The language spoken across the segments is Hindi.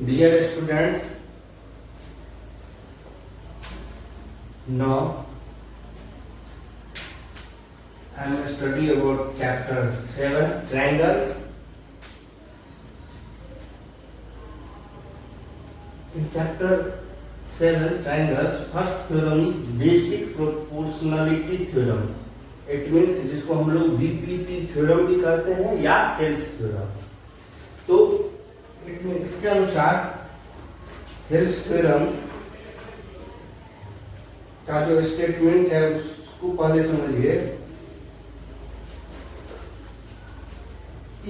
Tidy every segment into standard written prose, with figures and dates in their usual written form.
Dear students, now I am study about chapter 7 triangles. In chapter 7 triangles, first theorem is basic proportionality theorem. It means जिसको हम लोग बीपीटी थ्योरम भी कहते हैं या हेल्स थ्योरम. तो इसके अनुसार हेल्स थ्योरम का जो स्टेटमेंट है उसको पहले समझिए.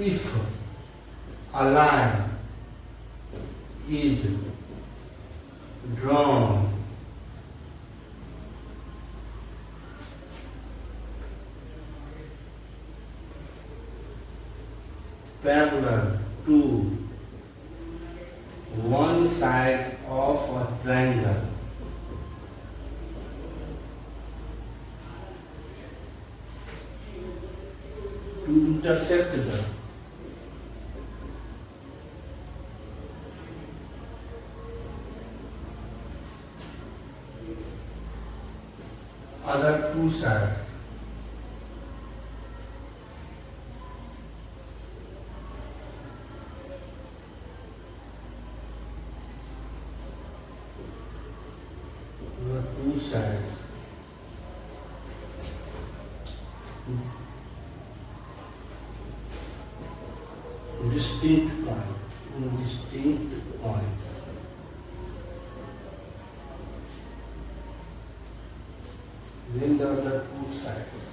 If a line is drawn parallel to one side of a triangle to intersect the other two sides. Two sides distinct points. Then the other two sides.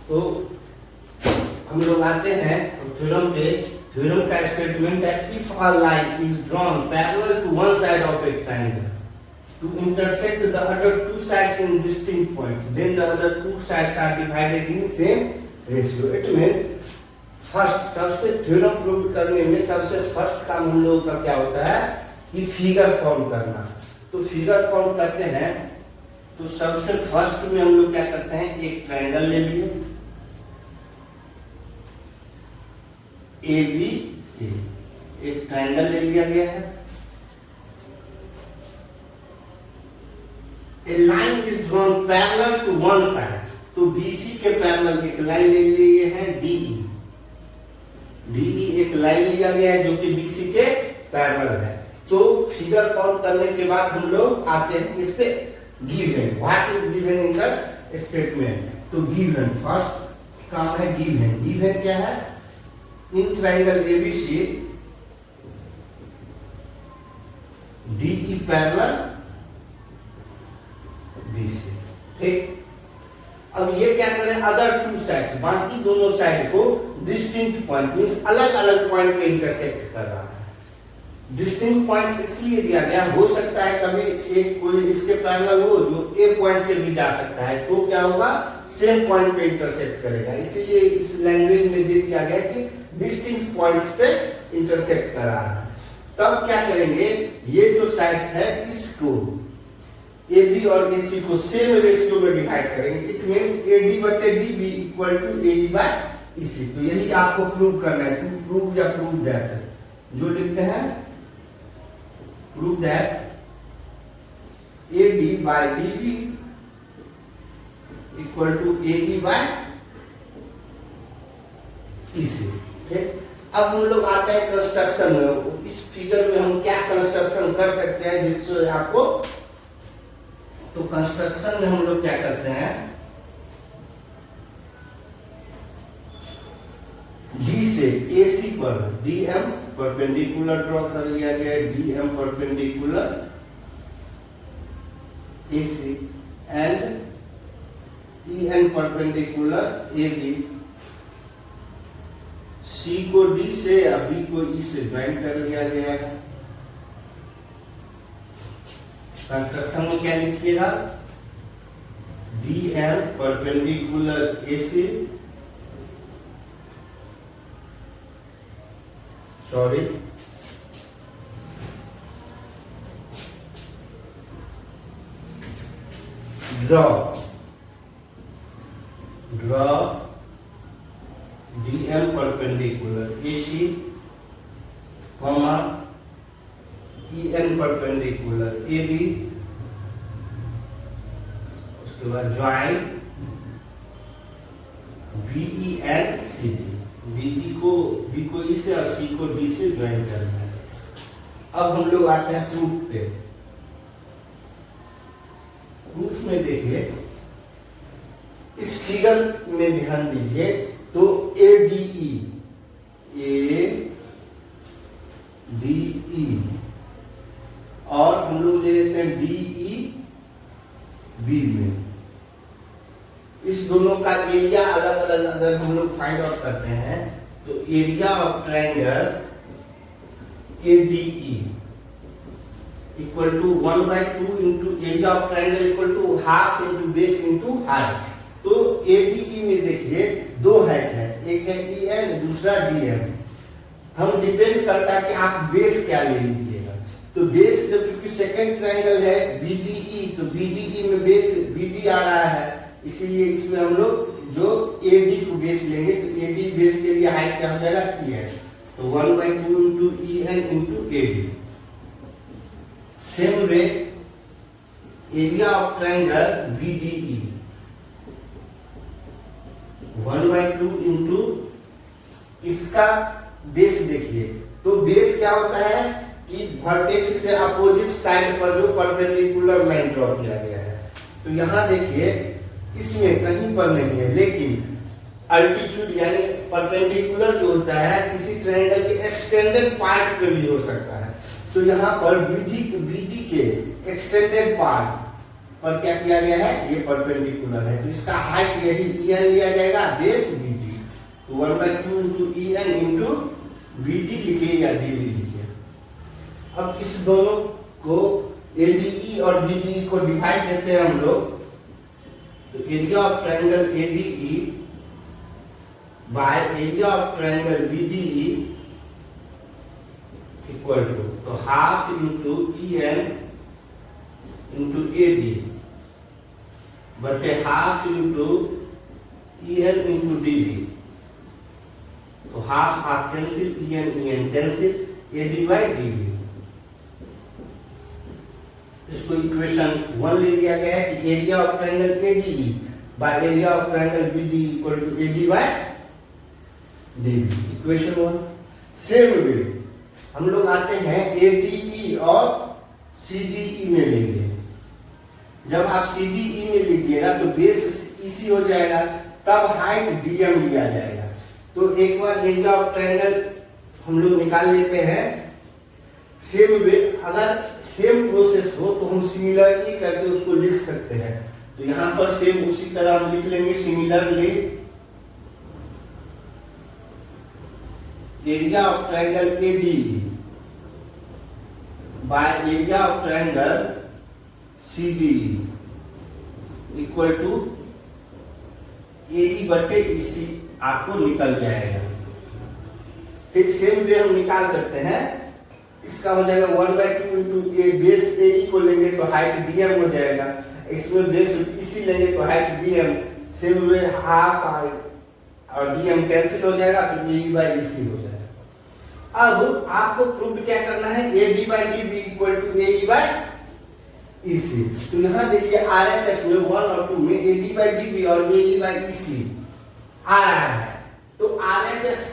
तो हम लोग आते हैं थ्योरम पे. थ्योरम का स्टेटमेंट है if a line is drawn parallel to one side of a triangle to intersect the other two sides in distinct points then the other two sides are divided in same ratio. It means first सबसे थ्योरम प्रूव करने में सबसे फर्स्ट काम हम लोगों का क्या होता है कि फिगर फॉर्म करना. तो फिगर फॉर्म करते हैं तो सबसे फर्स्ट में हम लोग क्या करते हैं एक ट्रायंगल ले लिए ए बी सी. एक ट्रायंगल ले लिया गया है. A line is drawn parallel to one side. तो बीसी के पैरेलल एक लाइन ले लिए है डीई. डीई एक लाइन लिया गया है जो कि बीसी के पैरेलल है. तो फिगर फॉर्म करने के बाद हम लोग आते हैं इस पे given. What is given in the statement. तो गिवन फर्स्ट काम है गिवन. गिवन क्या है in triangle ABC DE parallel BC. ठीक. अब ये क्या करें अदर टू साइड्स बाकी दोनों साइड को डिस्टिंक्ट पॉइंट मींस अलग अलग पॉइंट पे इंटरसेक्ट कर रहा है. डिस्टिंक्ट पॉइंट्स इसलिए दिया गया हो सकता है कभी एक कोई इसके पैरेलल हो जो ए पॉइंट से भी जा सकता है तो क्या होगा सेम पॉइंट पे इंटरसेक्ट करेगा. इसीलिए इस लैंग्वेज में दे दिया गया कि डिस्टिंक्ट पॉइंट्स पे इंटरसेक्ट कर रहा है. तब क्या करेंगे ये जो साइड्स है इसको ए बी और ए सी को सेम रेशियो में डिवाइड करेंगे. इट मींस ए डी बटे D B equal to A E by E C. तो यही आपको प्रूव करना है. टू प्रूव या प्रूव दैट जो लिखते हैं prove that A D by D B equal to A E by E C. ठीक. अब हम लोग आते हैं कंस्ट्रक्शन में. इस फिगर में हम क्या कंस्ट्रक्शन कर सकते हैं जिससे आपको. तो कंस्ट्रक्शन में हम लोग क्या करते हैं डी से एसी पर डीएम परपेंडिकुलर ड्रॉ कर लिया गया. DM perpendicular AC and EN perpendicular AB. C को D से या B को E से ज्वाइन कर लिया गया है. कंस्ट्रक्शन में क्या लिखिएगा DM perpendicular AC, sorry, draw DM perpendicular AC, comma EN perpendicular AB, उसके बाद ज्वाइन BEN CD, BE को B को E से और C को D से ज्वाइन करना है। अब हम लोग आते हैं प्रूफ पे। प्रूफ में देखिए, इस फिगर में ध्यान दीजिए तो ADE और हम लोग ले लेते हैं DEB में, इस दोनों का एरिया अलग अलग अगर हम लोग फाइंड आउट करते हैं तो area of triangle ADE equal to 1/2 into area of triangle equal to half into base into height. तो ADE में देखिए दो हाइट है, एक है EN दूसरा DM। हम डिपेंड करता है कि आप बेस क्या ले लीजिएगा। तो बेस जब क्योंकि सेकंड ट्रायंगल है BDE, तो BDE में बेस BD आ रहा है, इसीलिए इसमें हम लोग जो AD को बेस लेंगे तो AD बेस के लिए हाइट क्या हो जाएगा EN, तो 1/2 into EN into AD। Same way area of triangle BDE 1/2 into इसका बेस देखिए, तो बेस क्या होता है कि वर्टेक्स से अपोजिट साइड पर जो परपेंडिकुलर लाइन ड्रॉ किया गया है। तो यहां देखिए इसमें कहीं पर नहीं है, लेकिन अल्टीट्यूड यानी परपेंडिकुलर जो होता है किसी ट्रायंगल के एक्सटेंडेड पार्ट पे भी हो सकता है। तो यहाँ पर BD के एक्सटेंडेड पार्ट पर क्या किया गया है, ये परपेंडिकुलर है, तो इसका हाइट यही EN लिया जाएगा, बेस BD, तो 1/2 इंटू EN इंटू BD लिखिए या DB लिखिए। अब इस दोनों को ADE और BDE को डिवाइड देते हैं हम लोग, तो area of triangle ADE by area of triangle BDE equal to, तो half into EN into AD बटे half into EN into DB, तो half half cancel, EN cancel, AD by DB। इसको इक्वेशन 1 ले लिया गया है कि area of triangle ADE by area of triangle BDE equal to AD by DB, equation 1। Same way हम लोग आते हैं ADE और CDE में लेंगे। जब आप CDE में लीजिएगा तो बेस EC हो जाएगा, तब हाइट DM लिया जाएगा। तो एक बार एरिया ऑफ ट्रायंगल हम लोग निकाल लेते हैं। सेम वे अगर सेम प्रोसेस हो तो हम सिमिलरली करके उसको लिख सकते हैं। तो यहाँ पर सेम उसी तरह हम लिख लेंगे similarly area of triangle ADE by area of triangle CDE equal to AE बटे EC आपको निकल जाएगा। फिर सेम वे हम निकाल सकते हैं, इसका हो जाएगा 1/2 इंटू बेस AE को लेंगे तो हाइट DM हो जाएगा, इसमें बेस EC लेंगे तो height DM, same way half और DM कैंसिल हो जाएगा तो AE बाई EC हो जाएगा। अब आपको प्रूव क्या करना है, AD by DB equal to AE by EC। तो यहाँ देखिए RHS में 1 और 2 में AD बाई DB और AE बाई EC आ रहा है। तो RHS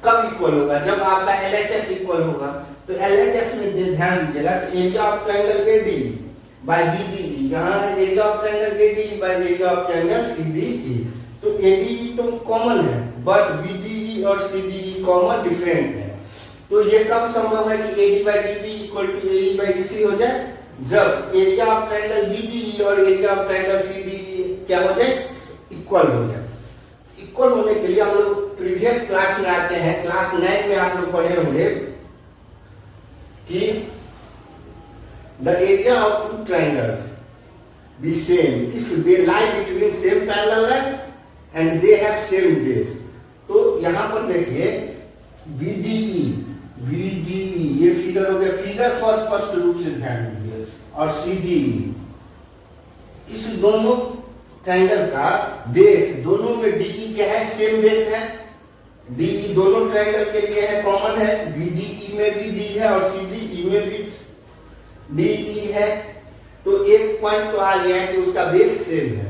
कब इक्वल होगा, जब आपका LHS इक्वल होगा। तो LHS में ध्यान दीजिएगा, area of triangle ADE by BDE, यहाँ है area of triangle ADE by area of triangle CDE। तो ADE तो कॉमन है, बट BDE और CDE कॉमन डिफरेंट है। तो ये कब संभव है कि AD by DB equal to AE by EC हो जाए, जब एरिया ऑफ ट्रायंगल BDE और एरिया ऑफ ट्रायंगल CDE क्या हो जाए, इक्वल हो जाए। इक्वल होने के लिए हम लोग प्रीवियस क्लास में आते हैं, क्लास 9 में आप लोग पढ़े होंगे कि the area of two triangles be same if they lie between same parallel line and they have same base। तो यहाँ पर देखिए BDE ये फिगर हो गया, फिगर स्पष्ट रूप से ध्यान दीजिए, और CDE, इस दोनों ट्रायंगल का बेस, दोनों में DE क्या है, सेम बेस है। DE दोनों ट्रायंगल के लिए है, कॉमन है, BDE में भी D है और CDE में भी DE है। तो एक पॉइंट तो आ गया कि उसका बेस सेम है,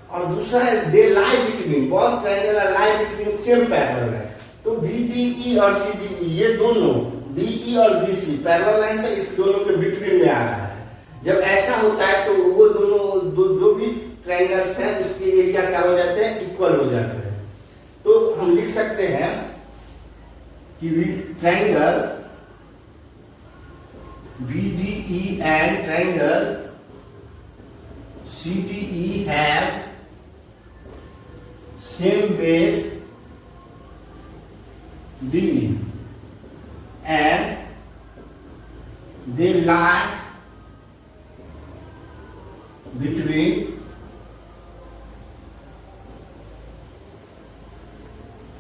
और दूसरा है they lie between, both triangle are lie between same parallel है। तो BDE और CDE ये दोनों, DE और BC पैरेलल लाइन से इस दोनों के बिटवीन में आ रहा है। जब ऐसा होता है तो वो दोनों जो भी ट्रायंगल्स हैं उसके एरिया क्या हो जाते हैं, इक्वल हो जाते हैं। तो हम लिख सकते हैं कि triangle BDE and triangle CDE have same base DE and they lie between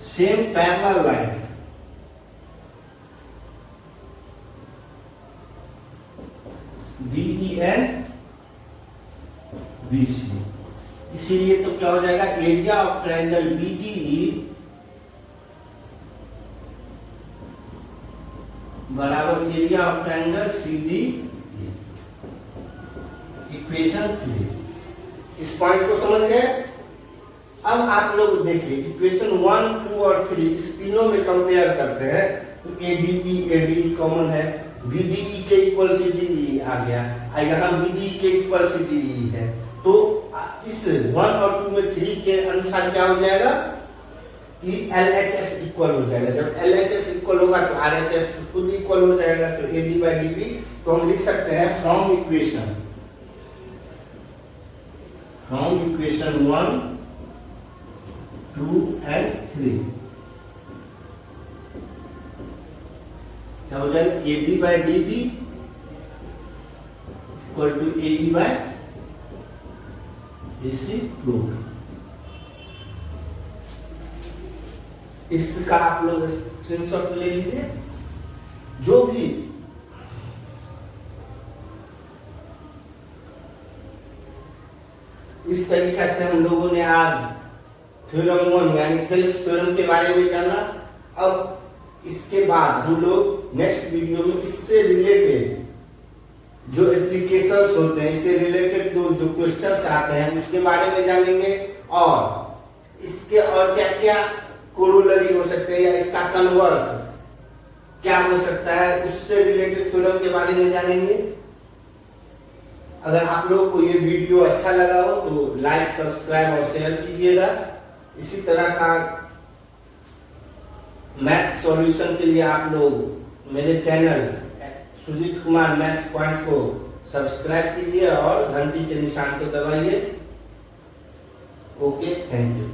same parallel lines। DE and BC। इसीलिए तो क्या हो जाएगा, एरिया ऑफ ट्रायंगल BDE बराबर area of triangle CDE। Equation 3। इस पॉइंट को समझ गए। अब आप लोग देखिए इक्वेशन 1, 2 और 3 इस तीनों में कंपेयर करते हैं। तो ADE कॉमन है, BDE के इक्वल CDE आ गया, यहाँ BDE के इक्वल CDE है। तो इस 1 और 2 में 3 के अनुसार क्या हो जाएगा कि LHS इक्वल हो जाएगा। जब LHS इक्वल होगा तो RHS खुद इक्वल हो जाएगा। तो AD/DB तो हम लिख सकते हैं फ्रॉम इक्वेशन 1, 2 and 3 क्या हो जाएगा, AD/DB equal to AE/AC proof. इसका आप लोग स्क्रीनशॉट ले लीजिए। जो भी इस तरीका से हम लोगों ने आज थ्योरम 1 यानी थेल्स थ्योरम के बारे में जाना। अब इसके बाद हम लोग नेक्स्ट वीडियो में इससे रिलेटेड जो एप्लीकेशंस होते हैं, इससे रिलेटेड जो क्वेश्चंस आते हैं उसके बारे में जानेंगे, और इसके और क्या क्या कोरोलरी हो सकते हैं या इसका कन्वर्स क्या हो सकता है उससे रिलेटेड थ्योरम के बारे में जानेंगे। अगर आप लोगों को ये वीडियो अच्छा लगा हो तो लाइक, सब्सक्राइब और शेयर कीजिएगा। इसी तरह का मैथ्स सॉल्यूशन के लिए आप लोग मेरे channel Sujit Kumar maths point को सब्सक्राइब कीजिए और घंटी के निशान को दबाइए। Okay, thank you.